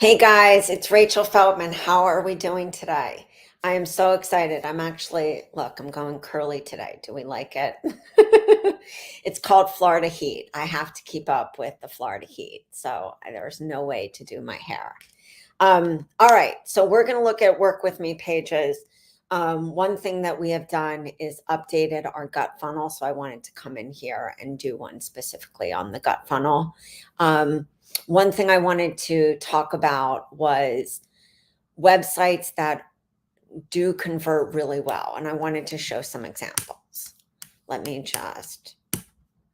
Hey guys, it's Rachel Feldman. How are we doing today? I am so excited. Look, I'm going curly today. Do we like it? It's called Florida Heat. I have to keep up with the Florida Heat, so there's no way to do my hair. All right, so we're going to look at Work With Me pages. One thing that we have done is updated our gut funnel, so I wanted to come in here and do one specifically on the gut funnel. One thing I wanted to talk about was websites that do convert really well, and I wanted to show some examples. Let me just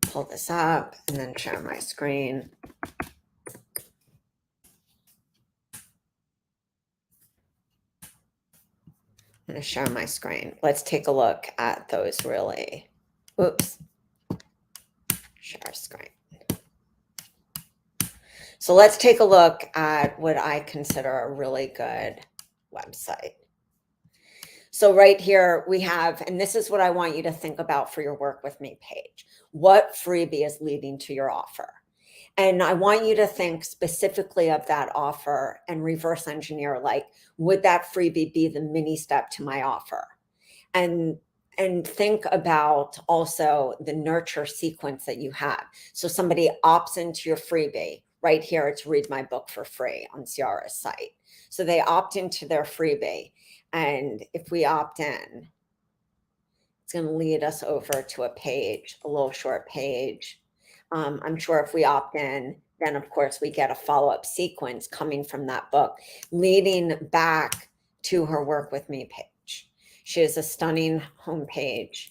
pull this up and then share my screen. I'm going to share my screen. Let's take a look at those really. Oops. Share screen. So let's take a look at what I consider a really good website. So right here we have, and this is what I want you to think about for your Work With Me page. What freebie is leading to your offer? And I want you to think specifically of that offer and reverse engineer, like, would that freebie be the mini step to my offer? And think about also the nurture sequence that you have. So somebody opts into your freebie. Right here, it's read my book for free on Ciara's site. So they opt into their freebie. And if we opt in, it's going to lead us over to a page, a little short page. I'm sure if we opt in, then of course we get a follow-up sequence coming from that book, leading back to her Work With Me page. She has a stunning homepage.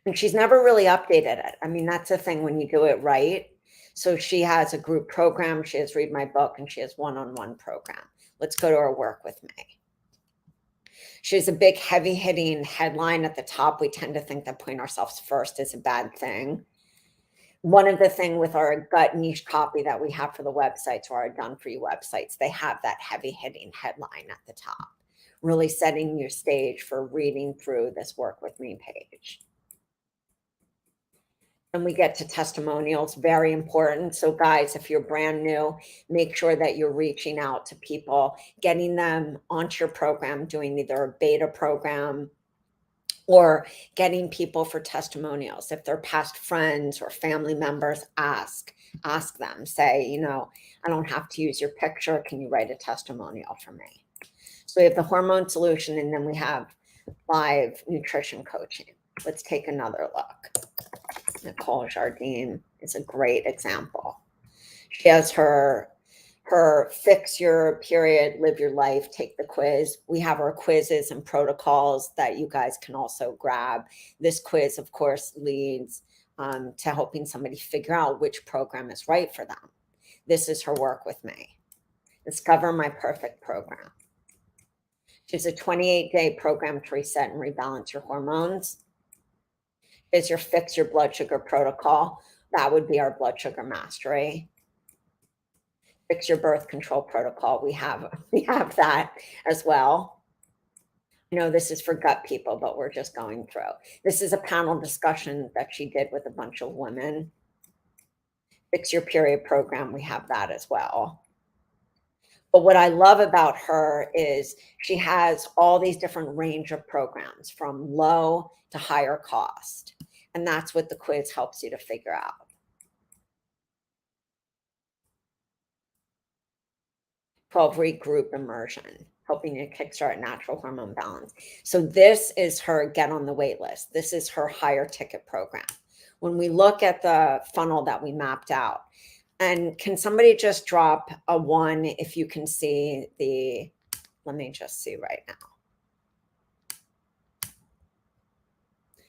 And she's never really updated it. I mean, that's the thing when you do it right. So she has a group program, she has Read My Book, and she has one-on-one program. Let's go to her Work With Me. She has a big heavy hitting headline at the top. We tend to think that putting ourselves first is a bad thing. One of the things with our gut niche copy that we have for the websites or our done for you websites, they have that heavy hitting headline at the top, really setting your stage for reading through this Work With Me page. And we get to testimonials, very important. So guys, if you're brand new, make sure that you're reaching out to people, getting them onto your program, doing either a beta program or getting people for testimonials. If they're past friends or family members, ask them, say, I don't have to use your picture. Can you write a testimonial for me? So we have the hormone solution, and then we have live nutrition coaching. Let's take another look. Nicole Jardine is a great example. She has her fix your period, live your life, take the quiz. We have our quizzes and protocols that you guys can also grab. This quiz, of course, leads to helping somebody figure out which program is right for them. This is her Work With Me. Discover my perfect program. She's a 28-day program to reset and rebalance your hormones. Is your fix your blood sugar protocol. That would be our blood sugar mastery. Fix your birth control protocol. We have that as well. I know this is for gut people, but we're just going through. This is a panel discussion that she did with a bunch of women. Fix your period program. We have that as well. But what I love about her is she has all these different range of programs from low to higher cost. And that's what the quiz helps you to figure out. 12-week group immersion, helping you kickstart natural hormone balance. So this is her get on the wait list. This is her higher ticket program. When we look at the funnel that we mapped out, and can somebody just drop a 1 if you can see the, let me just see right now.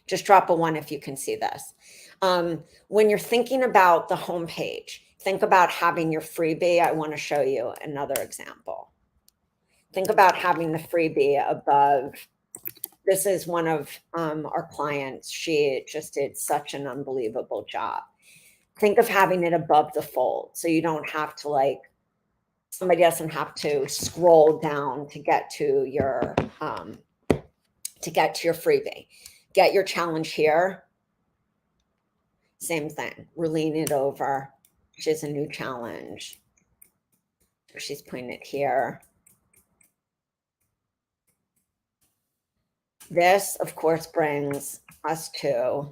Just drop a 1 if you can see this. When you're thinking about the homepage, think about having your freebie. I want to show you another example. Think about having the freebie above. This is one of our clients. She just did such an unbelievable job. Think of having it above the fold so you don't have to somebody doesn't have to scroll down to get to your freebie. Get your challenge here. Same thing. We're leaning it over. She has a new challenge. She's putting it here. This, of course, brings us to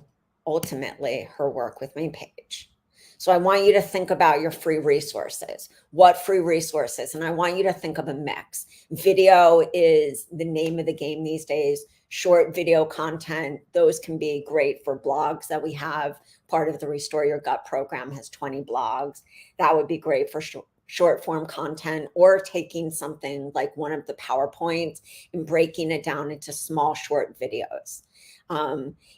ultimately her Work With Me page. So I want you to think about your free resources. What free resources? And I want you to think of a mix. Video is the name of the game these days. Short video content, those can be great for blogs that we have. Part of the Restore Your Gut program has 20 blogs. That would be great for short form content, or taking something like one of the PowerPoints and breaking it down into small short videos.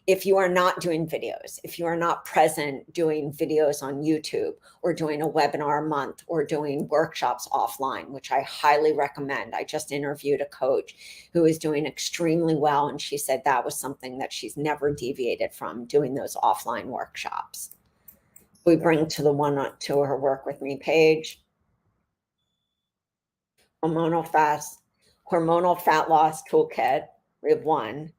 If you are not doing videos, if you are not present doing videos on YouTube, or doing a webinar a month, or doing workshops offline, which I highly recommend. I just interviewed a coach who is doing extremely well, and she said that was something that she's never deviated from, doing those offline workshops. We bring to the one to her Work With Me page. Hormonal fat loss toolkit. We have one.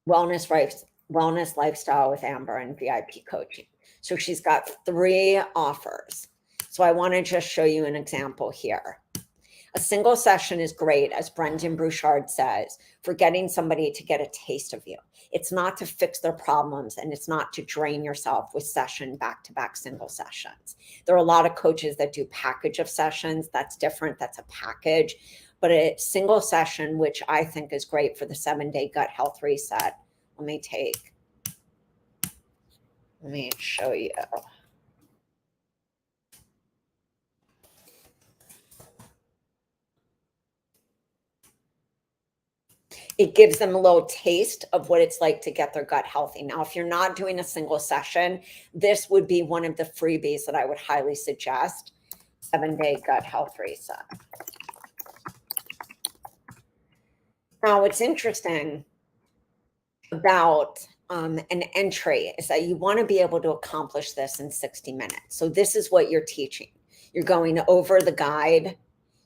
Wellness lifestyle with Amber and VIP coaching. So she's got 3 offers. So I want to just show you an example here. A single session is great, as Brendan Bouchard says, for getting somebody to get a taste of you. It's not to fix their problems, and it's not to drain yourself with back-to-back single sessions. There are a lot of coaches that do package of sessions. That's different. That's a package. But a single session, which I think is great for the 7-day gut health reset. Let me show you. It gives them a little taste of what it's like to get their gut healthy. Now, if you're not doing a single session, this would be one of the freebies that I would highly suggest. 7-day gut health reset. Now, what's interesting about an entry is that you want to be able to accomplish this in 60 minutes. So this is what you're teaching. You're going over the guide.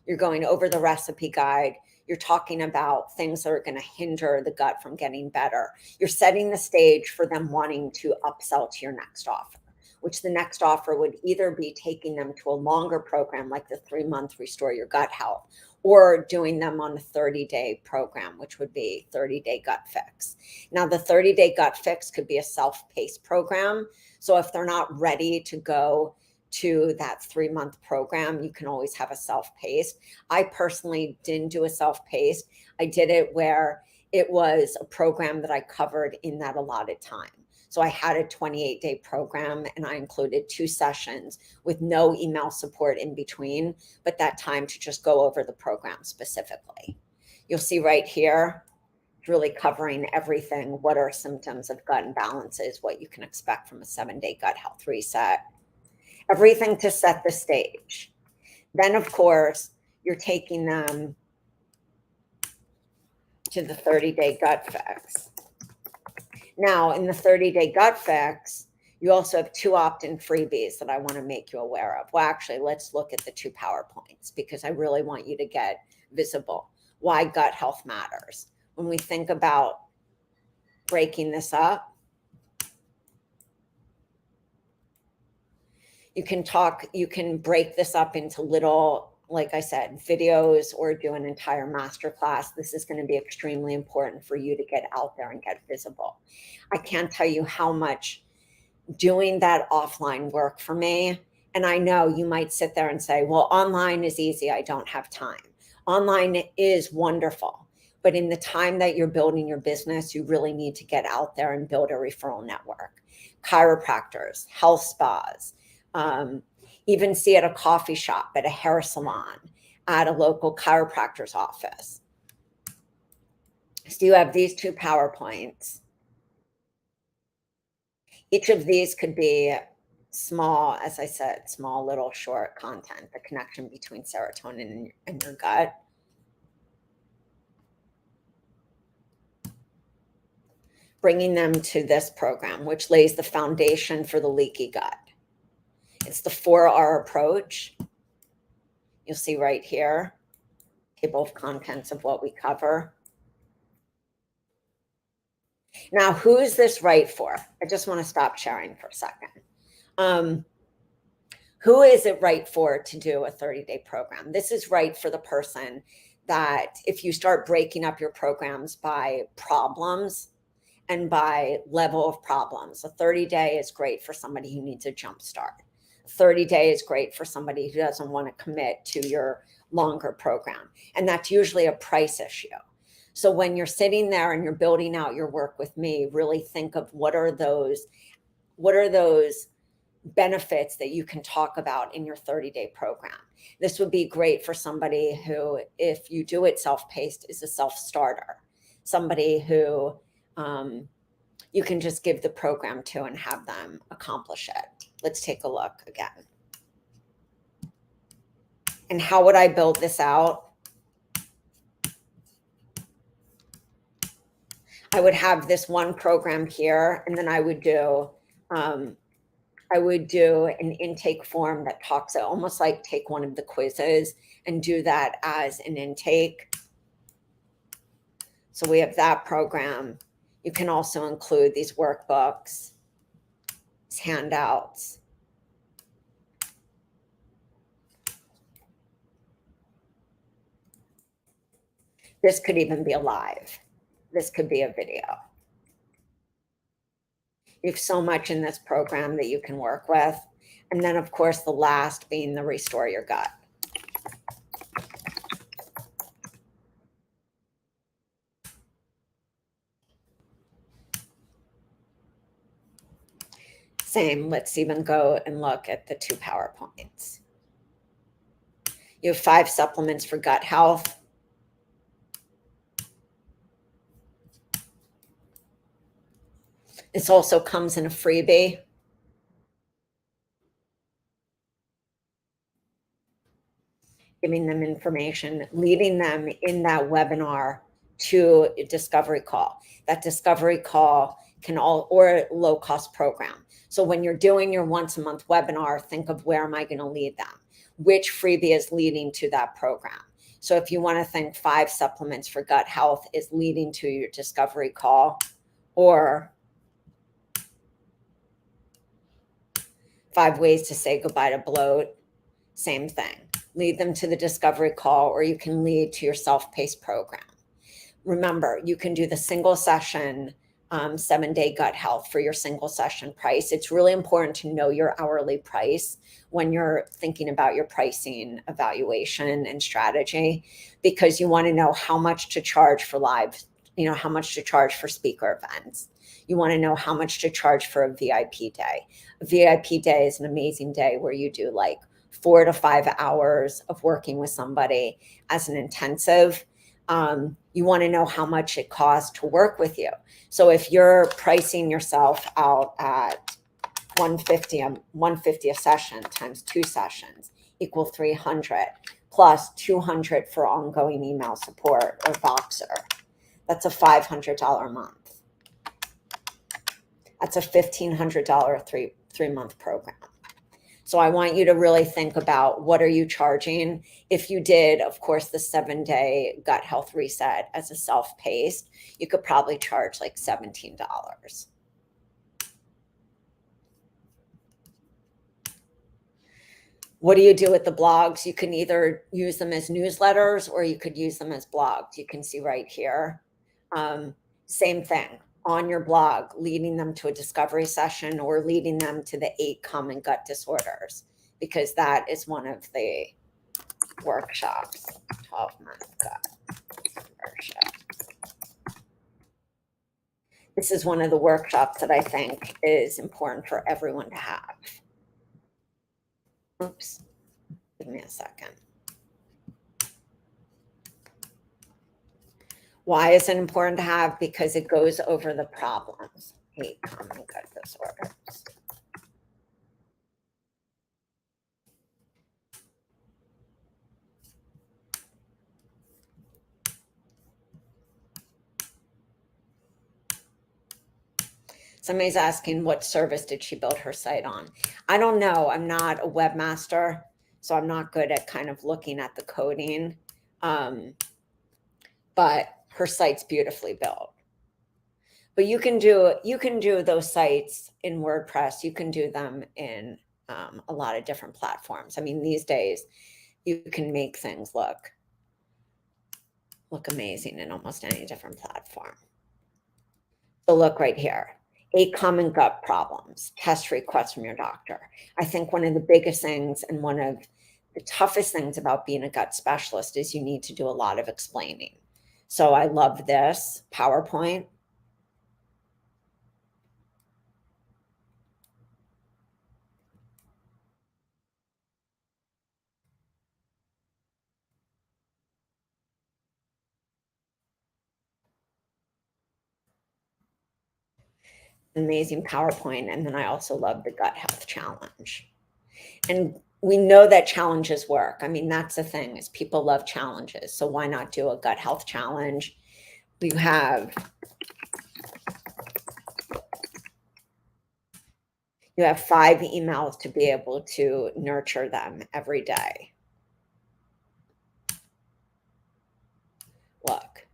You're going over the recipe guide. You're talking about things that are going to hinder the gut from getting better. You're setting the stage for them wanting to upsell to your next offer, which the next offer would either be taking them to a longer program like the 3-month Restore Your Gut Health, or doing them on a 30-day program, which would be 30-day gut fix. Now, the 30-day gut fix could be a self-paced program. So if they're not ready to go to that 3-month program, you can always have a self-paced. I personally didn't do a self-paced. I did it where it was a program that I covered in that allotted time. So I had a 28-day program, and I included 2 sessions with no email support in between, but that time to just go over the program specifically. You'll see right here, really covering everything. What are symptoms of gut imbalances? What you can expect from a 7-day gut health reset. Everything to set the stage. Then, of course, you're taking them to the 30-day gut fix. Now, in the 30-day gut fix, you also have 2 opt-in freebies that I want to make you aware of. Well, actually, let's look at the 2 PowerPoints, because I really want you to get visible. Why gut health matters. When we think about breaking this up, you can break this up into little, like I said, videos, or do an entire masterclass. This is going to be extremely important for you to get out there and get visible. I can't tell you how much doing that offline work for me. And I know you might sit there and say, well, online is easy. I don't have time. Online is wonderful. But in the time that you're building your business, you really need to get out there and build a referral network. Chiropractors, health spas, even see at a coffee shop, at a hair salon, at a local chiropractor's office. So you have these 2 PowerPoints. Each of these could be small, as I said, small little short content, the connection between serotonin and your gut. Bringing them to this program, which lays the foundation for the leaky gut. It's the 4R approach. You'll see right here, table of contents of what we cover. Now, who is this right for? I just want to stop sharing for a second. Who is it right for to do a 30-day program? This is right for the person that if you start breaking up your programs by problems and by level of problems, a 30-day is great for somebody who needs a jump start. 30-day is great for somebody who doesn't want to commit to your longer program. And that's usually a price issue. So when you're sitting there and you're building out your work with me, really think of what are those benefits that you can talk about in your 30-day program. This would be great for somebody who, if you do it self-paced, is a self-starter, somebody who you can just give the program to and have them accomplish it. Let's take a look again. And how would I build this out? I would have this one program here, and then I would do an intake form that talks almost like take one of the quizzes and do that as an intake. So we have that program. You can also include these workbooks, these handouts. This could even be a live. This could be a video. You have so much in this program that you can work with. And then, of course, the last being the Restore Your Gut. Same, let's even go and look at the 2 PowerPoints. You have 5 supplements for gut health. This also comes in a freebie. Giving them information, leading them in that webinar to a discovery call. That discovery call can or a low-cost program. So when you're doing your once-a-month webinar, think of where am I going to lead them? Which freebie is leading to that program? So if you want to think 5 supplements for gut health is leading to your discovery call, or 5 ways to say goodbye to bloat, same thing. Lead them to the discovery call, or you can lead to your self-paced program. Remember, you can do the single session 7-day gut health for your single session price. It's really important to know your hourly price when you're thinking about your pricing evaluation and strategy, because you want to know how much to charge for live, how much to charge for speaker events. You want to know how much to charge for a VIP day. A VIP day is an amazing day where you do like 4 to 5 hours of working with somebody as an intensive. You want to know how much it costs to work with you. So if you're pricing yourself out at $150 a session times 2 sessions equal 300 plus 200 for ongoing email support or Voxer, that's a $500 a month. That's a $1,500 three-month program. So I want you to really think about what are you charging. If you did, of course, the 7-day gut health reset as a self-paced, you could probably charge like $17. What do you do with the blogs? You can either use them as newsletters or you could use them as blogs. You can see right here. Same thing. On your blog, leading them to a discovery session or leading them to the 8 common gut disorders, because that is one of the workshops, 12-month gut workshop. This is one of the workshops that I think is important for everyone to have. Oops, give me a second. Why is it important to have? Because it goes over the problems. 8 common gut disorders. Somebody's asking what service did she build her site on? I don't know. I'm not a webmaster, so I'm not good at kind of looking at the coding. But her site's beautifully built. But you can do those sites in WordPress. You can do them in a lot of different platforms. I mean, these days you can make things look amazing in almost any different platform. So look right here. 8 common gut problems, test requests from your doctor. I think one of the biggest things and one of the toughest things about being a gut specialist is you need to do a lot of explaining. So I love this PowerPoint. Amazing PowerPoint. And then I also love the gut health challenge. And we know that challenges work. I mean, that's the thing is people love challenges. So why not do a gut health challenge? You have 5 emails to be able to nurture them every day. Look.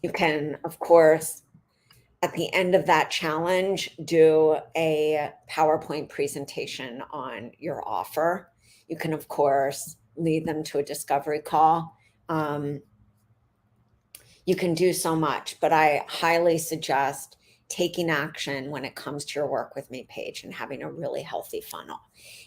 You can, of course, at the end of that challenge, do a PowerPoint presentation on your offer. You can, of course, lead them to a discovery call. You can do so much, but I highly suggest taking action when it comes to your Work With Me page and having a really healthy funnel.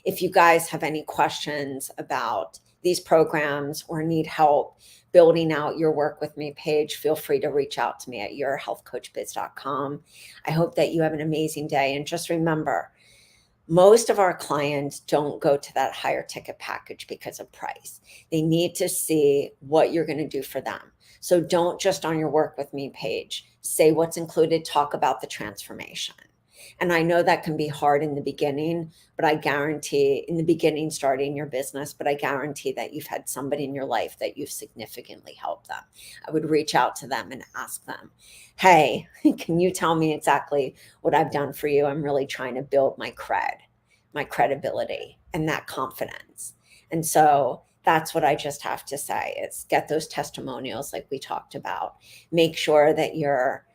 If you guys have any questions about these programs or need help building out your Work With Me page, feel free to reach out to me at yourhealthcoachbiz.com. I hope that you have an amazing day. And just remember, most of our clients don't go to that higher ticket package because of price. They need to see what you're going to do for them. So don't just on your Work With Me page say what's included, talk about the transformation. And I know that can be hard in the beginning, but I guarantee in the beginning starting your business, but I guarantee that you've had somebody in your life that you've significantly helped them. I would reach out to them and ask them, hey, can you tell me exactly what I've done for you? I'm really trying to build my my credibility and that confidence. And so that's what I just have to say is get those testimonials like we talked about. Make sure that you're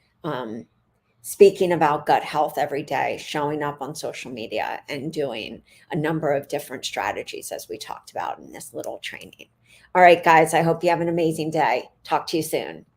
speaking about gut health every day, showing up on social media and doing a number of different strategies as we talked about in this little training. All right, guys, I hope you have an amazing day. Talk to you soon.